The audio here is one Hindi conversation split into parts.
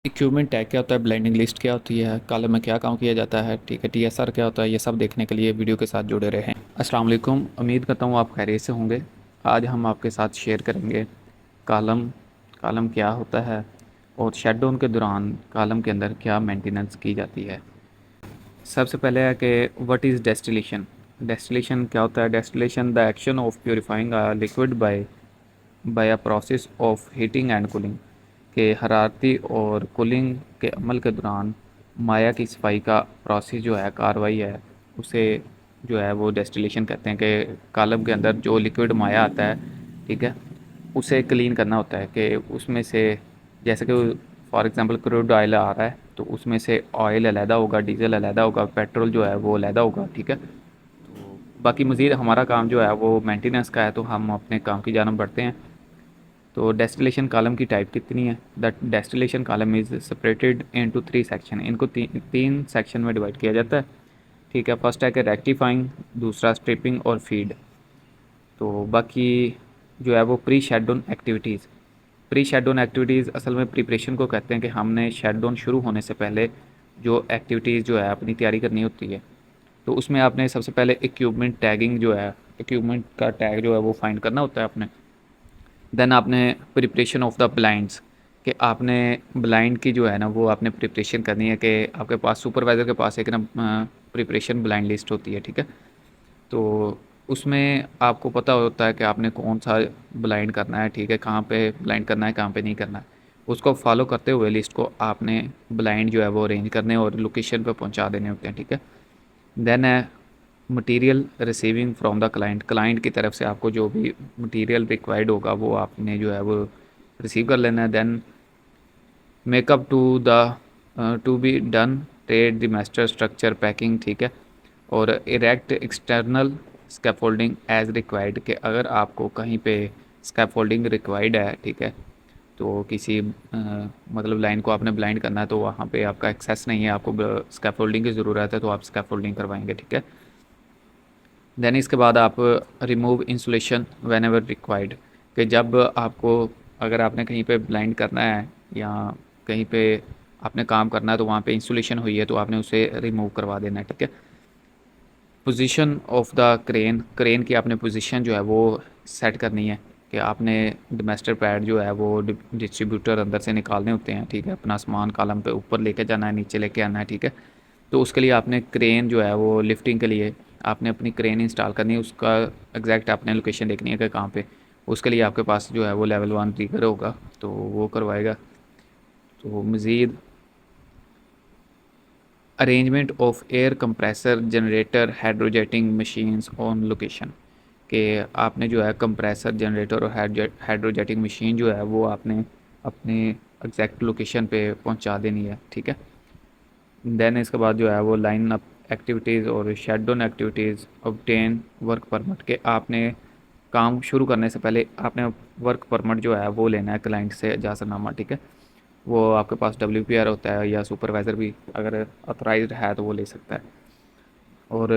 इक्विपमेंट टैग क्या होता है, ब्लेंडिंग लिस्ट क्या होती है, कॉलम में क्या काम किया जाता है, ठीक है, टीएसआर क्या होता है, ये सब देखने के लिए वीडियो के साथ जुड़े रहें। अस्सलाम वालेकुम, उम्मीद करता हूँ आप खैरियत से होंगे। आज हम आपके साथ शेयर करेंगे कॉलम कॉलम क्या होता है और शटडाउन के दौरान कॉलम के अंदर क्या मेंटेनेंस की जाती है। सबसे पहले है कि व्हाट इज़ डेस्टिलेशन। डेस्टिलेशन क्या होता है? Distillation the action of purifying a liquid by a process of heating and cooling, के हरारती और कूलिंग के अमल के दौरान माया की सफाई का प्रोसेस जो है, कार्रवाई है, उसे जो है वो डेस्टिलेशन कहते हैं। कि कॉलम के अंदर जो लिक्विड माया आता है, ठीक है, उसे क्लीन करना होता है। कि उसमें से जैसे कि फॉर एग्जांपल क्रूड ऑयल आ रहा है तो उसमें से ऑयल अलहदा होगा, डीजल अलहदा होगा, पेट्रोल जो है वो अलहदा होगा, ठीक है। तो बाकी मज़ीद हमारा काम जो है वो मेंटेनेंस का है, तो हम अपने काम की जानब बढ़ते हैं। तो डेस्टिलेशन कॉलम की टाइप कितनी है? The distillation column is separated into 3 section. इनको तीन सेक्शन में डिवाइड किया जाता है, ठीक है। फर्स्ट है कि रेक्टिफाइंग, दूसरा स्ट्रिपिंग और फीड। तो बाकी जो है वो pre shutdown activities. Pre shutdown activities असल में प्रिपरेशन को कहते हैं। कि हमने शटडाउन शुरू होने से पहले जो एक्टिविटीज़ जो है अपनी तैयारी करनी होती है। तो उसमें आपने सबसे पहले इक्विपमेंट टैगिंग जो है, इक्विपमेंट का टैग जो है वो फाइंड करना होता है आपने। देन आपने प्रिपरेशन ऑफ द ब्लाइंड्स, कि आपने ब्लाइंड की जो है ना वो आपने प्रिपरेशन करनी है। कि आपके पास सुपरवाइज़र के पास एक ना प्रिपरेशन ब्लाइंड लिस्ट होती है, ठीक है। तो उसमें आपको पता होता है कि आपने कौन सा ब्लाइंड करना है, ठीक है, कहाँ पे ब्लाइंड करना है, कहाँ पे नहीं करना है। उसको फॉलो करते हुए लिस्ट को आपने ब्लाइंड जो है वो अरेंज करने और लोकेशन पे पहुंचा देने होते हैं, ठीक है। देन है material receiving from the client. Client की तरफ से आपको जो भी मटेरियल रिक्वायर्ड होगा वो आपने जो है वो रिसीव कर लेना है। Then make up to be done, trade the master structure packing, ठीक है। और erect external scaffolding as required, कि अगर आपको कहीं पे स्कैफोल्डिंग रिक्वायर्ड है, ठीक है, तो किसी मतलब लाइन को आपने ब्लाइंड करना है तो वहाँ पे आपका एक्सेस नहीं है, आपको स्कैफोल्डिंग की ज़रूरत है, तो आप स्कैफोल्डिंग करवाएंगे, ठीक है। देन इसके बाद आप remove insulation whenever required, कि जब आपको, अगर आपने कहीं पे ब्लाइंड करना है या कहीं पे आपने काम करना है तो वहाँ पे इंसुलेशन हुई है तो आपने उसे रिमूव करवा देना है, ठीक है। Position of the crane, crane की आपने पोजीशन जो है वो सेट करनी है। कि आपने डोमेस्टर पैड जो है वो डिस्ट्रीब्यूटर अंदर से निकालने होते हैं, ठीक है। अपना सामान कॉलम पे ऊपर लेके जाना है, नीचे लेके आना है, ठीक है। तो उसके लिए आपने क्रेन जो है वो लिफ्टिंग के लिए आपने अपनी क्रेन इंस्टॉल करनी है। उसका एग्जैक्ट आपने लोकेशन देखनी है कि कहाँ पे। उसके लिए आपके पास जो है वो लेवल 1 रीगर होगा तो वो करवाएगा। तो मज़ीद arrangement of air compressor generator hydrojetting machines on location, कि आपने जो है कंप्रेसर जनरेटर और हाइड्रोजेटिंग मशीन जो है वो आपने अपने एग्जैक्ट लोकेशन पे पहुंचा देनी है, ठीक है। देन इसके बाद जो है वो लाइन अप एक्टिविटीज़ और shut down activities. Obtain work permit, के आपने काम शुरू करने से पहले आपने वर्क परमिट जो है वो लेना है क्लाइंट से, इजाज़तनामा, ठीक है। वो आपके पास WPR होता है या सुपरवाइज़र भी अगर ऑथराइज्ड है तो वो ले सकता है। और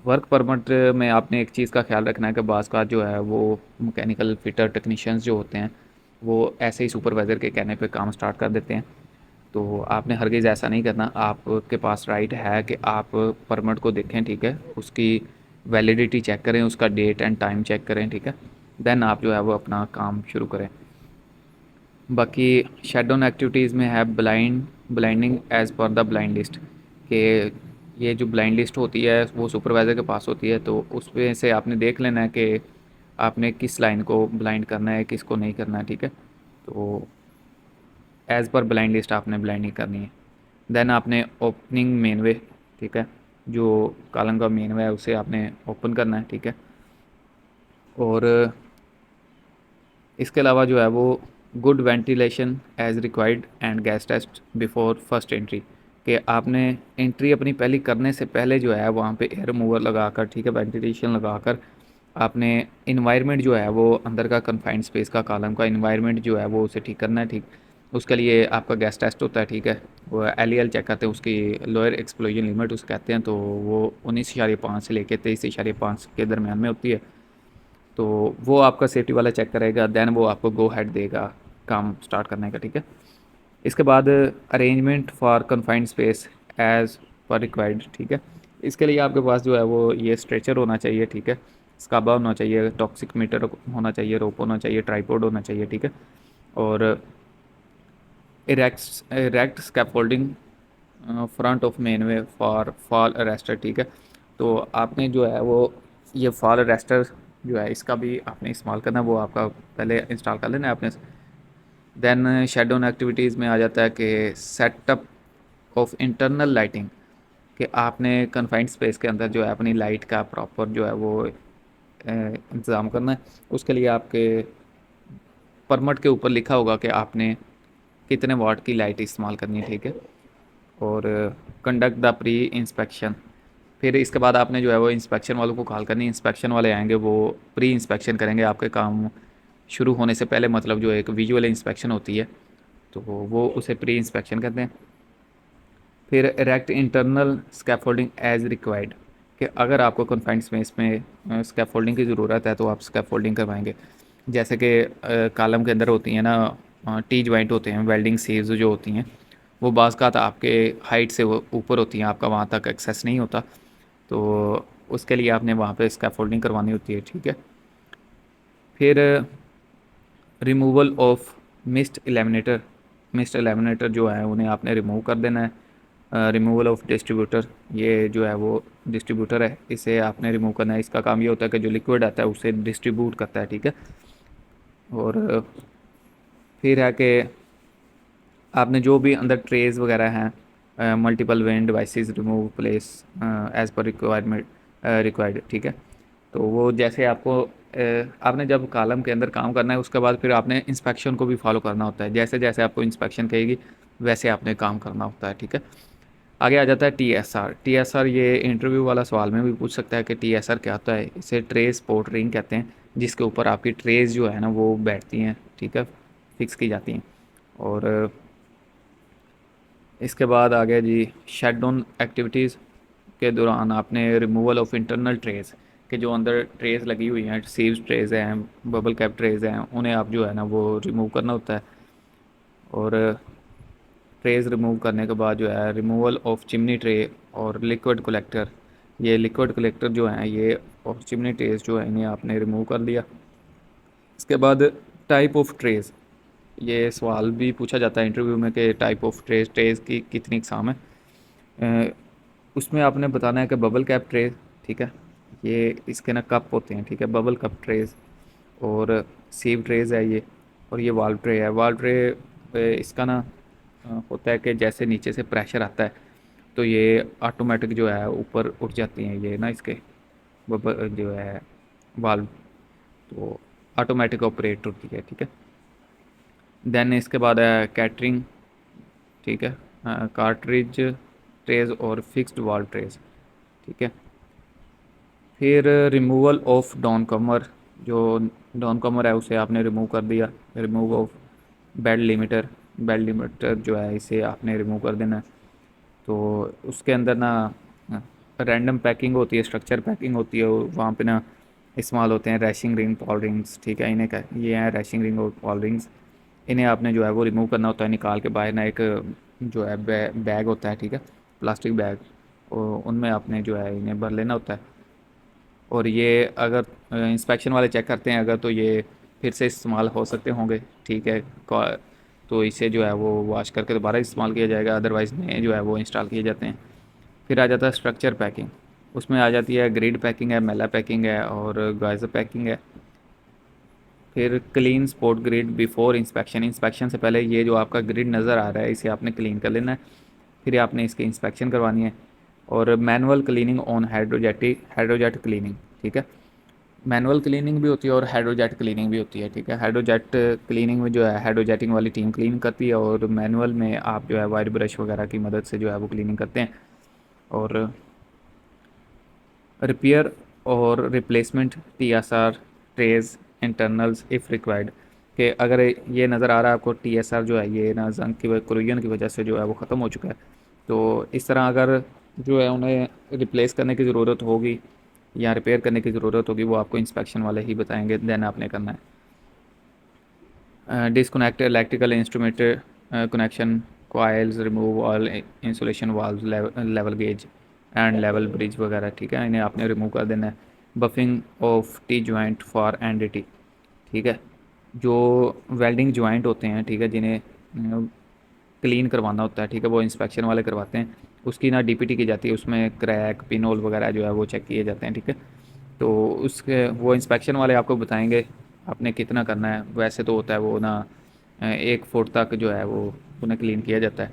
वर्क परमिट में आपने एक चीज़ का ख्याल रखना है कि बाज़ का जो है वो मैकेनिकल फिटर टेक्नीशियंस जो होते हैं वो ऐसे ही सुपरवाइज़र के कहने पे काम स्टार्ट कर देते हैं। तो आपने हरगिज़ ऐसा नहीं करना। आपके पास राइट है कि आप परमिट को देखें, ठीक है, उसकी वैलिडिटी चेक करें, उसका डेट एंड टाइम चेक करें, ठीक है। देन आप जो है वो अपना काम शुरू करें। बाकी शटडाउन एक्टिविटीज़ में है blinding as per the blind list, कि ये जो ब्लाइंड लिस्ट होती है वो सुपरवाइज़र के पास होती है। तो उसमें से आपने देख लेना है कि आपने किस लाइन को ब्लाइंड करना है, किसको नहीं करना है, ठीक है। तो एज़ पर ब्लाइंड लिस्ट आपने ब्लाइंडिंग करनी है। देन आपने ओपनिंग मेन वे, ठीक है, जो कॉलम का मेन वे है उसे आपने ओपन करना है, ठीक है। और इसके अलावा जो है वो good ventilation as required and gas test before first entry, कि आपने एंट्री अपनी पहली करने से पहले जो है वहाँ पे एयर रिमूवर लगाकर, ठीक है, वेंटिलेशन लगाकर आपने इन्वायरमेंट जो है वो अंदर का कन्फाइंड स्पेस का कॉलम का इन्वायरमेंट जो है वो उसे ठीक करना है, ठीक। उसके लिए आपका गैस टेस्ट होता है, ठीक है। वो LEL चेक करते हैं, उसकी लोअर एक्सप्लोजन लिमिट उसे कहते हैं। तो वो 19.5 से लेकर 23.5 के दरमियान में होती है। तो वो आपका सेफ्टी वाला चेक करेगा, देन वो आपको गो हेड देगा काम स्टार्ट करने का, ठीक है। इसके बाद arrangement for confined space as per required, ठीक है। इसके लिए आपके पास जो है वो ये स्ट्रेचर होना चाहिए, ठीक है, स्काबा होना चाहिए, टॉक्सिक मीटर होना चाहिए, रोप होना चाहिए, ट्राईपोड होना चाहिए, ठीक है, और erect scaffolding front of main way for fall arrester, ठीक है। तो आपने जो है वो ये फॉल अरेस्टर जो है इसका भी आपने इस्तेमाल करना है, वो आपका पहले इंस्टॉल कर लेना है आपने। देन शेडोन एक्टिविटीज़ में आ जाता है कि सेटअप ऑफ इंटरनल लाइटिंग, कि आपने कन्फाइंड स्पेस के अंदर जो है अपनी लाइट का प्रॉपर जो है वो इंतज़ाम करना है। उसके लिए आपके परमिट के ऊपर लिखा होगा कि आपने कितने वाट की लाइट इस्तेमाल करनी है, ठीक है। और कंडक्ट द प्री इंस्पेक्शन, फिर इसके बाद आपने जो है वो इंस्पेक्शन वालों को कॉल करनी है। इंस्पेक्शन वाले आएंगे, वो प्री इंस्पेक्शन करेंगे आपके काम शुरू होने से पहले, मतलब जो एक विजुअल इंस्पेक्शन होती है तो वो उसे प्री इंस्पेक्शन कहते हैं। फिर erect internal scaffolding as required, कि अगर आपको कन्फाइंड स्पेस में स्कैफोल्डिंग की ज़रूरत है तो आप स्कैफोल्डिंग करवाएंगे। जैसे कि कॉलम के अंदर होती हैं ना टी जॉइंट होते हैं, वेल्डिंग सीव्स जो होती हैं, वो बाज़ का आपके हाइट से वो ऊपर होती हैं, आपका वहाँ तक एक्सेस नहीं होता, तो उसके लिए आपने वहाँ पे स्कैफोल्डिंग करवानी होती है, ठीक है। फिर रिमूवल ऑफ मिस्ट एलिमिनेटर जो है उन्हें आपने रिमूव कर देना है। रिमूवल ऑफ डिस्ट्रीब्यूटर, ये जो है वो डिस्ट्रीब्यूटर है, इसे आपने रिमूव करना है। इसका काम ये होता है कि जो लिक्विड आता है उसे डिस्ट्रीब्यूट करता है, ठीक है। और फिर है कि आपने जो भी अंदर ट्रेज वगैरह हैं, multiple when devices remove place as per requirement required, ठीक है। तो वो जैसे आपको आपने जब कॉलम के अंदर काम करना है उसके बाद फिर आपने इंस्पेक्शन को भी फॉलो करना होता है, जैसे जैसे आपको इंस्पेक्शन कहेगी वैसे आपने काम करना होता है, ठीक है। आगे आ जाता है TSR। TSR ये इंटरव्यू वाला सवाल में भी पूछ सकता है कि TSR क्या होता है। इसे ट्रेस स्पोर्ट रिंग कहते हैं, जिसके ऊपर आपकी ट्रेस जो है ना वो बैठती हैं, ठीक है, फिक्स की जाती हैं। और इसके बाद आ गया जी शट डाउन एक्टिविटीज़ के दौरान आपने रिमूवल ऑफ इंटरनल ट्रेस, के जो अंदर ट्रेस लगी हुई हैं, सीव्स ट्रेस हैं, बबल कैप ट्रेस हैं, उन्हें आप जो है ना वो रिमूव करना होता है। और ट्रेस रिमूव करने के बाद जो है रिमूवल ऑफ चिमनी ट्रे और लिक्विड कलेक्टर, ये लिक्विड कलेक्टर जो हैं ये और चिमनी ट्रेस जो है इन्हें आपने रिमूव कर लिया। इसके बाद टाइप ऑफ ट्रेस, ये सवाल भी पूछा जाता है इंटरव्यू में कि टाइप ऑफ ट्रेस की कितनी इकसाम है। उसमें आपने बताना है कि बबल कैप ट्रे, ठीक है, ये इसके ना कप होते हैं, ठीक है, बबल कप ट्रेज, और सीव ट्रेज है ये, और ये वाल्व ट्रे है। वाल्व ट्रे इसका ना होता है कि जैसे नीचे से प्रेशर आता है तो ये ऑटोमेटिक जो है ऊपर उठ जाती हैं ये ना इसके बबल जो है वाल्व, तो ऑटोमेटिक ऑपरेट होती है, ठीक है। देन इसके बाद है कैटरिंग, ठीक है, कार्ट्रिज ट्रेज और फिक्स्ड वाल्व ट्रेज, ठीक है। फिर रिमूवल ऑफ डाउन कमर, जो डाउन कमर है उसे आपने रिमूव कर दिया। रिमूव ऑफ बेड लिमिटर जो है इसे आपने रिमूव कर देना है। तो उसके अंदर ना रैंडम पैकिंग होती है, स्ट्रक्चर पैकिंग होती है, वहाँ पे ना इस्तेमाल होते हैं रैशिंग रिंग, पॉल रिंग्स, ठीक है, इन्हें का ये हैं रैशिंग रिंग और पॉल रिंग्स। इन्हें आपने जो है वो रिमूव करना होता है, निकाल के बाहर ना एक जो है बैग होता है, ठीक है, प्लास्टिक बैग, और उनमें आपने जो है इन्हें भर लेना होता है। और ये अगर इंस्पेक्शन वाले चेक करते हैं अगर, तो ये फिर से इस्तेमाल हो सकते होंगे, ठीक है, तो इसे जो है वो वॉश करके दोबारा इस्तेमाल किया जाएगा, अदरवाइज़ नए जो है वो इंस्टॉल किए जाते हैं। फिर आ जाता है स्ट्रक्चर पैकिंग, उसमें आ जाती है ग्रिड पैकिंग है, मेला पैकिंग है और गाइजर पैकिंग है। फिर clean spot grid before inspection, inspection से पहले ये जो आपका ग्रिड नज़र आ रहा है इसे आपने क्लीन कर लेना है, फिर आपने इसकी इंस्पेक्शन करवानी है। और manual cleaning on hydrojet cleaning, ठीक है, मैनुअल क्लीनिंग भी होती है और हाइड्रोजेट क्लीनिंग भी होती है, ठीक है। हाइड्रोजेट क्लीनिंग में जो है हाइड्रोजेटिंग वाली टीम क्लीन करती है, और मैनुअल में आप जो है वायर ब्रश वगैरह की मदद से जो है वो क्लीनिंग करते हैं। और रिपेयर और replacement TSR trays internals if required, कि अगर ये नज़र आ रहा है आपको TSR जो है ये ना जंग की कोरोजन की वजह से जो है वो ख़त्म हो चुका है, तो इस तरह अगर जो है उन्हें रिप्लेस करने की ज़रूरत होगी या रिपेयर करने की ज़रूरत होगी वो आपको इंस्पेक्शन वाले ही बताएंगे, देन आपने करना है। Disconnect electrical instrument connection coils, remove all insulation valve, level gauge and level bridge वगैरह, ठीक है, इन्हें आपने रिमूव कर देना है। Buffing of T joint for N D T, ठीक है, जो वेल्डिंग जॉइंट होते हैं, ठीक है, जिन्हें क्लीन करवाना होता है, ठीक है, वो इंस्पेक्शन वाले करवाते हैं। उसकी ना डीपीटी की जाती है, उसमें क्रैक पिन होल वगैरह जो है वो चेक किए जाते हैं, ठीक है। तो उसके वो इंस्पेक्शन वाले आपको बताएंगे आपने कितना करना है। वैसे तो होता है वो ना 1 फुट तक जो है वो उन्हें क्लीन किया जाता है,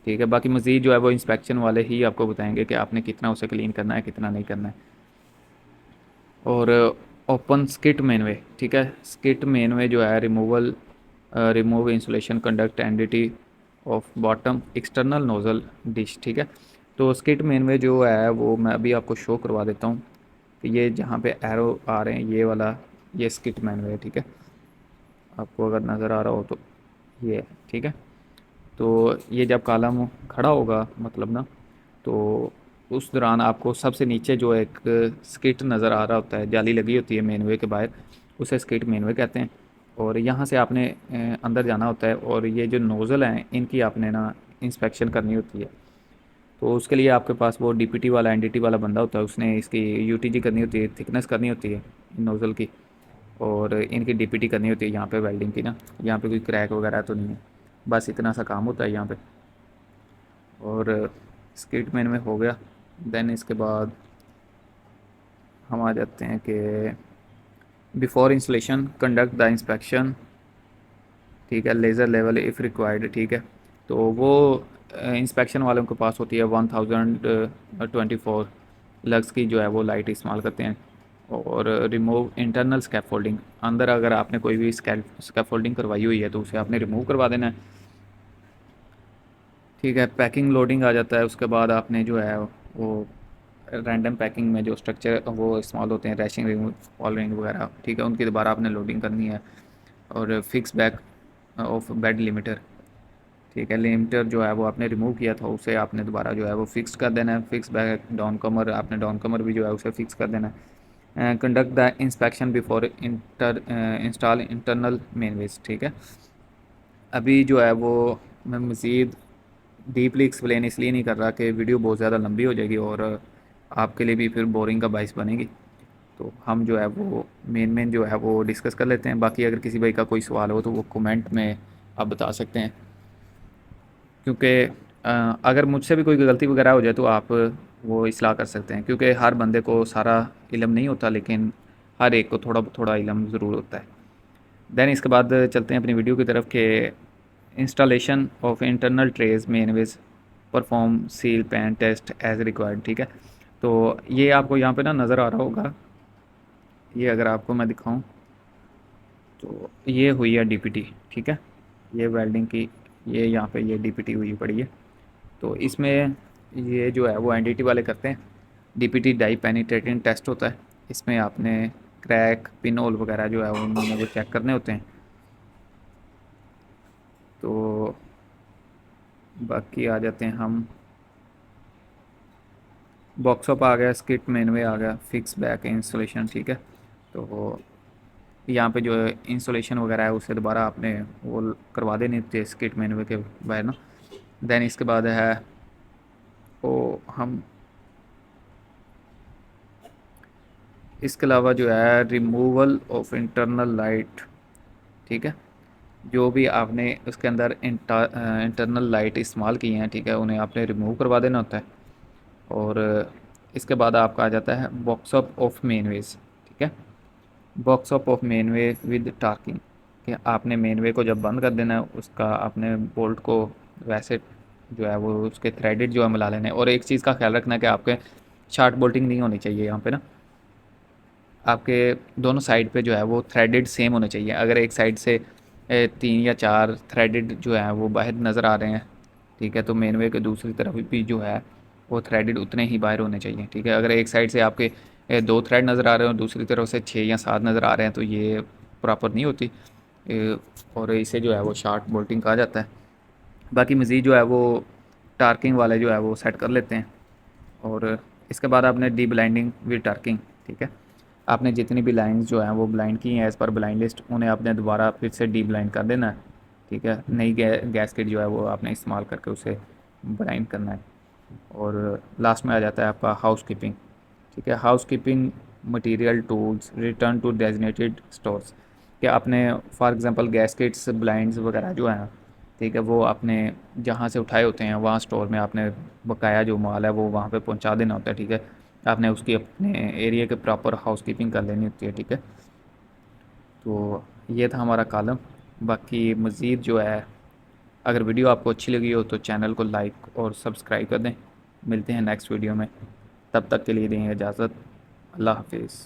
ठीक है। बाकी मज़ीद जो है वो इंस्पेक्शन वाले ही आपको बताएंगे कि आपने कितना उसे क्लीन करना है, कितना नहीं करना है। और ओपन स्किट मेनवे, ठीक है, स्किट मेनवे जो है remove insulation conduct NDT of bottom external nozzle dish, ठीक है। तो स्किट मेनवे जो है वो मैं अभी आपको शो करवा देता हूँ कि ये जहाँ पे एरो आ रहे हैं ये वाला, ये स्किट मेनवे है, ठीक है। आपको अगर नज़र आ रहा हो तो ये है, ठीक है। तो ये जब कॉलम खड़ा होगा मतलब ना, तो उस दौरान आपको सबसे नीचे जो एक स्किट नज़र आ रहा होता है, जाली लगी होती है मेनवे के बाहर, उसे स्किट मेनवे कहते हैं। और यहाँ से आपने अंदर जाना होता है और ये जो नोज़ल हैं इनकी आपने ना इंस्पेक्शन करनी होती है। तो उसके लिए आपके पास वो डीपीटी वाला एनडीटी वाला बंदा होता है, उसने इसकी यूटीजी करनी होती है, थिकनेस करनी होती है इन नोज़ल की, और इनकी डीपीटी करनी होती है यहाँ पे वेल्डिंग की ना। यहाँ पे कोई क्रैक वगैरह तो नहीं है, बस इतना सा काम होता है यहाँ पे। और स्किट मेन में हो गया। देन इसके बाद हम आ जाते हैं कि before installation conduct the inspection, ठीक है, लेज़र लेवल इफ़ रिक्वायर्ड, ठीक है। तो वो इंस्पेक्शन वालों के पास होती है 1024 लक्स की जो है वो लाइट इस्तेमाल करते हैं। और रिमूव इंटरनल स्कैफोल्डिंग, अंदर अगर आपने कोई भी स्कैफोल्डिंग करवाई हुई है तो उसे आपने रिमूव करवा देना है, ठीक है। पैकिंग लोडिंग आ जाता है, उसके बाद आपने जो है वो रैंडम पैकिंग में जो स्ट्रक्चर वो इस्तेमाल होते हैं, रैशिंग रिंग, फॉल रिंग वगैरह, ठीक है, उनकी दोबारा आपने लोडिंग करनी है। और fix back of bed limiter, ठीक है, लिमिटर जो है वो आपने रिमूव किया था उसे आपने दोबारा जो है वो फिक्स कर देना है। फिक्स बैक डाउन कमर, आपने डाउन कमर भी जो है उसे फिक्स कर देना है। Conduct the inspection before install internal mainways, ठीक है। अभी जो है वो मैं मज़ीद डीपली एक्सप्लेन इसलिए नहीं कर रहा कि वीडियो बहुत ज़्यादा लंबी हो जाएगी और आपके लिए भी फिर बोरिंग का बाइस बनेगी। तो हम जो है वो मेन जो है वो डिस्कस कर लेते हैं। बाकी अगर किसी भाई का कोई सवाल हो तो वो कमेंट में आप बता सकते हैं, क्योंकि अगर मुझसे भी कोई गलती वगैरह हो जाए तो आप वो इस्लाह कर सकते हैं, क्योंकि हर बंदे को सारा इल्म नहीं होता, लेकिन हर एक को थोड़ा थोड़ा इल्म ज़रूर होता है। दैन इसके बाद चलते हैं अपनी वीडियो की तरफ के installation of internal trays mainways perform seal pan test as required, ठीक है। तो ये आपको यहाँ पे ना नज़र आ रहा होगा, ये अगर आपको मैं दिखाऊं तो ये हुई है डीपीटी, ठीक है, ये वेल्डिंग की, ये यहाँ पे ये डीपीटी हुई पड़ी है। तो इसमें ये जो है वो एनडीटी वाले करते हैं। डीपीटी डाई पेनिट्रेटिंग टेस्ट होता है, इसमें आपने क्रैक पिन होल वगैरह जो है उन्होंने वो चेक करने होते हैं। तो बाकी आ जाते हैं हम, बॉक्सअप आ गया, स्किट मेनवे आ गया, फिक्स बैक इंस्टॉलेशन, ठीक है। तो यहाँ पे जो इंस्टॉलेशन वगैरह है उसे दोबारा आपने वो करवा देनी चाहिए स्किट मेनवे के बाहर ना। देन इसके बाद है वो हम इसके अलावा जो है रिमूवल ऑफ इंटरनल लाइट, ठीक है, जो भी आपने उसके अंदर इंटरनल लाइट इस्तेमाल की हैं, ठीक है, उन्हें आपने रिमूव करवा देना होता है। और इसके बाद आपका आ जाता है बॉक्सअप ऑफ मेनवेज, ठीक है, बॉक्सअप ऑफ मेनवे विद टार्किंग, कि आपने मेनवे को जब बंद कर देना है उसका आपने बोल्ट को वैसे जो है वो उसके थ्रेडेड जो है मिला लेना है। और एक चीज़ का ख्याल रखना है कि आपके शार्ट बोल्टिंग नहीं होनी चाहिए यहाँ पे ना, आपके दोनों साइड पे जो है वो थ्रेडेड सेम होने चाहिए। अगर एक साइड से 3 या 4 थ्रेडेड जो है वो बाहर नज़र आ रहे हैं, ठीक है, तो मेनवे के दूसरी तरफ भी जो है वो थ्रेडेड उतने ही बाहर होने चाहिए, ठीक है। अगर एक साइड से आपके 2 थ्रेड नज़र आ रहे हैं और दूसरी तरफ से 6 या 7 नज़र आ रहे हैं तो ये प्रॉपर नहीं होती, और इसे जो है वो शार्ट बोल्टिंग कहा जाता है। बाकी मज़ीद जो है वो टार्किंग वाले जो है वो सेट कर लेते हैं। और इसके बाद आपने डी ब्लाइंडिंग विद टार्किंग, ठीक है, आपने जितनी भी लाइंस जो हैं वो ब्लाइंड की हैं एज़ पर ब्लाइंड लिस्ट, उन्हें आपने दोबारा फिर से डी ब्लाइंड कर देना है, ठीक है। नई गैस किट जो है वो आपने इस्तेमाल करके उसे ब्लाइंड करना है। और लास्ट में आ जाता है आपका हाउस कीपिंग। ठीक है, house keeping material tools return to designated stores. क्या आपने फॉर एग्जांपल गैसकेट्स ब्लाइंड्स वगैरह जो हैं, ठीक है, वो आपने जहाँ से उठाए होते हैं वहाँ स्टोर में आपने बकाया जो माल है वो वहाँ पे पहुँचा देना होता है। ठीक है, आपने उसकी अपने एरिया के प्रॉपर हाउस कीपिंग कर लेनी होती है। ठीक है, तो ये था हमारा कॉलम। बाकी मज़ीद जो है, अगर वीडियो आपको अच्छी लगी हो तो चैनल को लाइक और सब्सक्राइब कर दें। मिलते हैं नेक्स्ट वीडियो में, तब तक के लिए दें इजाज़त। अल्लाह हाफिज़।